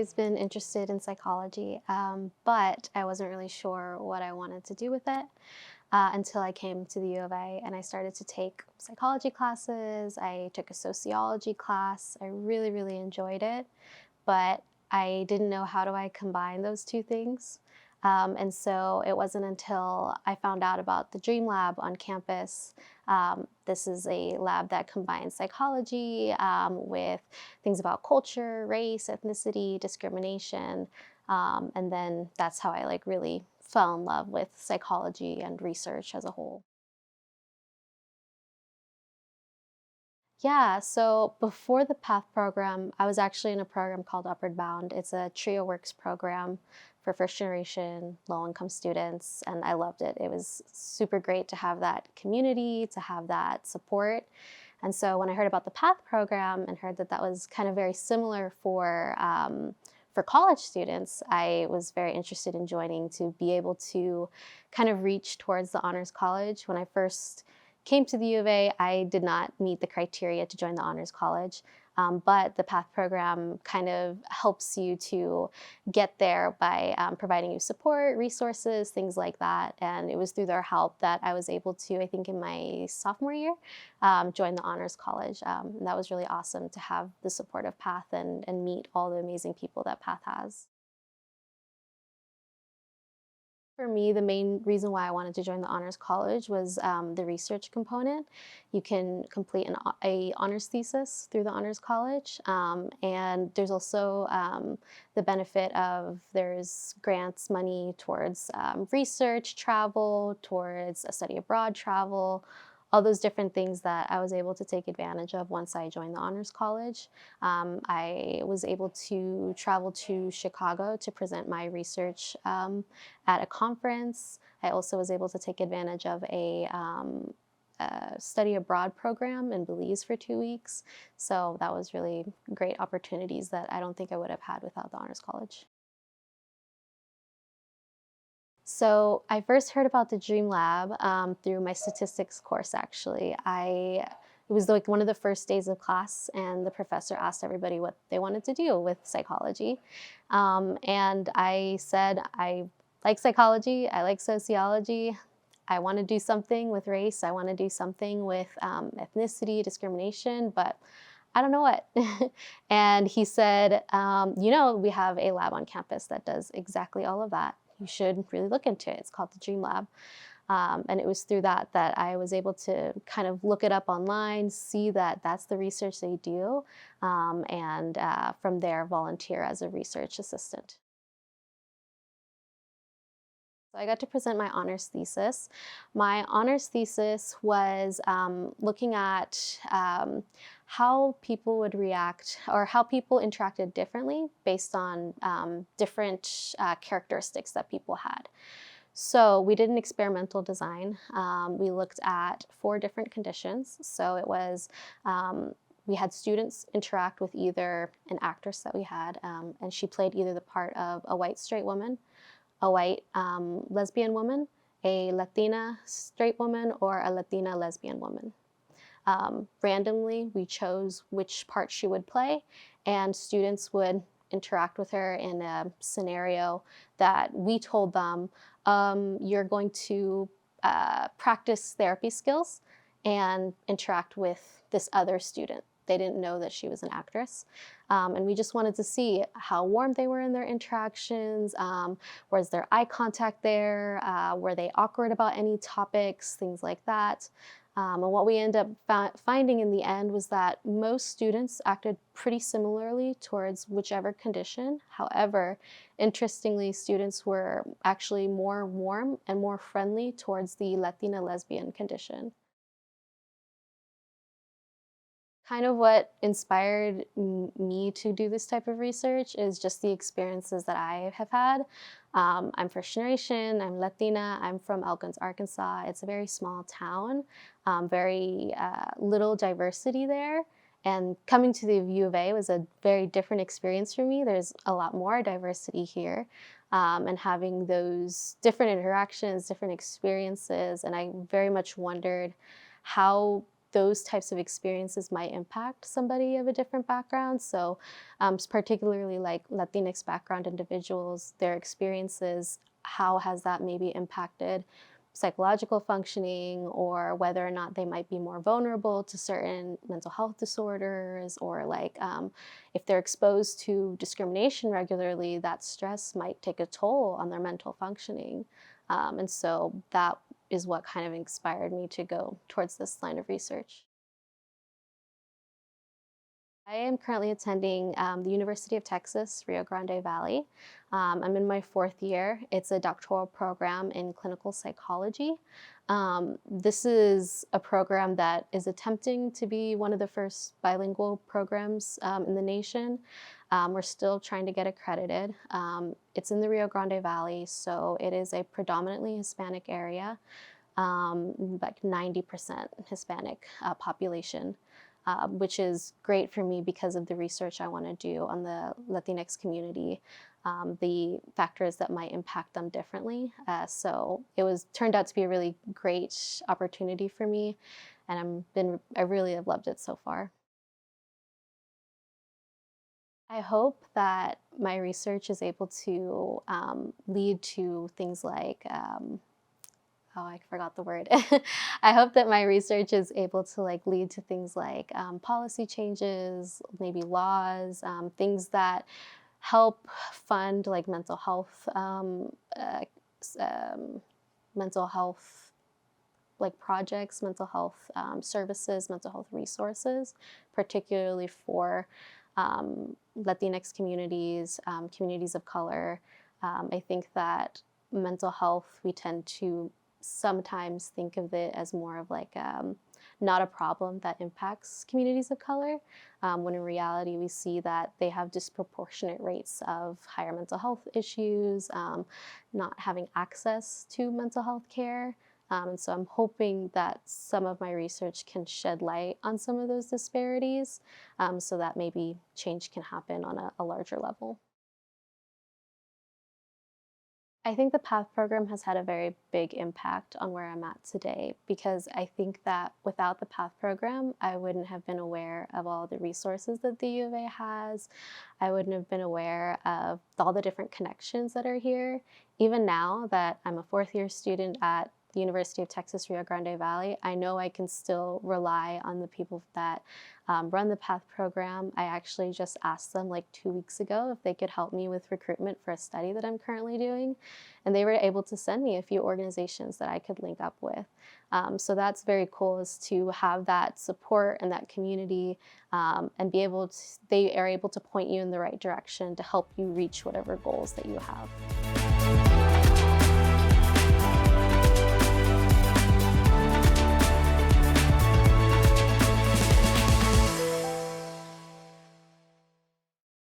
always been interested in psychology, but I wasn't really sure what I wanted to do with it until I came to the U of A and I started to take psychology classes. I took a sociology class. I really, really enjoyed it, but I didn't know how do I combine those two things. And so it wasn't until I found out about the Dream Lab on campus. This is a lab that combines psychology with things about culture, race, ethnicity, discrimination. And then that's how I really fell in love with psychology and research as a whole. Yeah, so before the PATH program, I was actually in a program called Upward Bound. It's a Trio Works program for first generation low income students, and I loved it. It was super great to have that community, to have that support. And so when I heard about the PATH program and heard that that was kind of very similar for college students, I was very interested in joining to be able to kind of reach towards the honors college. When I first came to the U of A, I did not meet the criteria to join the honors college, but the PATH program kind of helps you to get there by providing you support, resources, things like that. And it was through their help that I was able to, I think in my sophomore year, join the honors college. And that was really awesome to have the support of PATH and meet all the amazing people that PATH has. For me, the main reason why I wanted to join the honors college was the research component. You can complete a honors thesis through the honors college, and there's also the benefit of there's grants money towards research, travel, towards a study abroad travel, all those different things that I was able to take advantage of once I joined the honors college. I was able to travel to Chicago to present my research at a conference. I also was able to take advantage of a study abroad program in Belize for 2 weeks. So that was really great opportunities that I don't think I would have had without the Honors College. So I first heard about the Dream Lab through my statistics course, actually. It was like one of the first days of class, and the professor asked everybody what they wanted to do with psychology. And I said, I like psychology, I like sociology, I want to do something with race, I want to do something with ethnicity, discrimination, but I don't know what. And he said, we have a lab on campus that does exactly all of that. You should really look into it. It's called the Dream Lab. And it was through that I was able to kind of look it up online, see that that's the research they do, and from there volunteer as a research assistant. So I got to present my honors thesis. My honors thesis was looking at how people would react or how people interacted differently based on different characteristics that people had. So we did an experimental design. We looked at 4 different conditions. So it was we had students interact with either an actress that we had, and she played either the part of a white straight woman, a white lesbian woman, a Latina straight woman, or a Latina lesbian woman. Randomly, we chose which part she would play, and students would interact with her in a scenario that we told them, you're going to practice therapy skills and interact with this other student. They didn't know that she was an actress. And we just wanted to see how warm they were in their interactions. Was there eye contact there? Were they awkward about any topics? Things like that. And what we ended up finding in the end was that most students acted pretty similarly towards whichever condition. However, interestingly, students were actually more warm and more friendly towards the Latina lesbian condition. Kind of what inspired me to do this type of research is just the experiences that I have had. I'm first generation, I'm Latina, I'm from Elkins, Arkansas. It's a very small town, very little diversity there. And coming to the U of A was a very different experience for me. There's a lot more diversity here. And having those different interactions, different experiences, and I very much wondered how those types of experiences might impact somebody of a different background. So particularly like Latinx background individuals, their experiences, how has that maybe impacted psychological functioning, or whether or not they might be more vulnerable to certain mental health disorders, or like if they're exposed to discrimination regularly, that stress might take a toll on their mental functioning. And so that is what kind of inspired me to go towards this line of research. I am currently attending the University of Texas, Rio Grande Valley. I'm in my 4th year. It's a doctoral program in clinical psychology. This is a program that is attempting to be one of the first bilingual programs in the nation. We're still trying to get accredited. It's in the Rio Grande Valley, so it is a predominantly Hispanic area, like 90% Hispanic population. Which is great for me because of the research I want to do on the Latinx community, the factors that might impact them differently. So it turned out to be a really great opportunity for me, and I really have loved it so far. I hope that my research is able to lead to things like oh, I forgot the word. I hope that my research is able to like lead to things like policy changes, maybe laws, things that help fund like mental health like projects, mental health services, mental health resources, particularly for Latinx communities, communities of color. I think that mental health, we tend to sometimes think of it as more of like not a problem that impacts communities of color, when in reality we see that they have disproportionate rates of higher mental health issues, not having access to mental health care. And so I'm hoping that some of my research can shed light on some of those disparities, so that maybe change can happen on a larger level. I think the PATH program has had a very big impact on where I'm at today, because I think that without the PATH program, I wouldn't have been aware of all the resources that the U of A has. I wouldn't have been aware of all the different connections that are here. Even now that I'm a 4th-year student at the University of Texas, Rio Grande Valley, I know I can still rely on the people that run the PATH program. I actually just asked them like 2 weeks ago if they could help me with recruitment for a study that I'm currently doing. And they were able to send me a few organizations that I could link up with. So that's very cool, is to have that support and that community, and they are able to point you in the right direction to help you reach whatever goals that you have.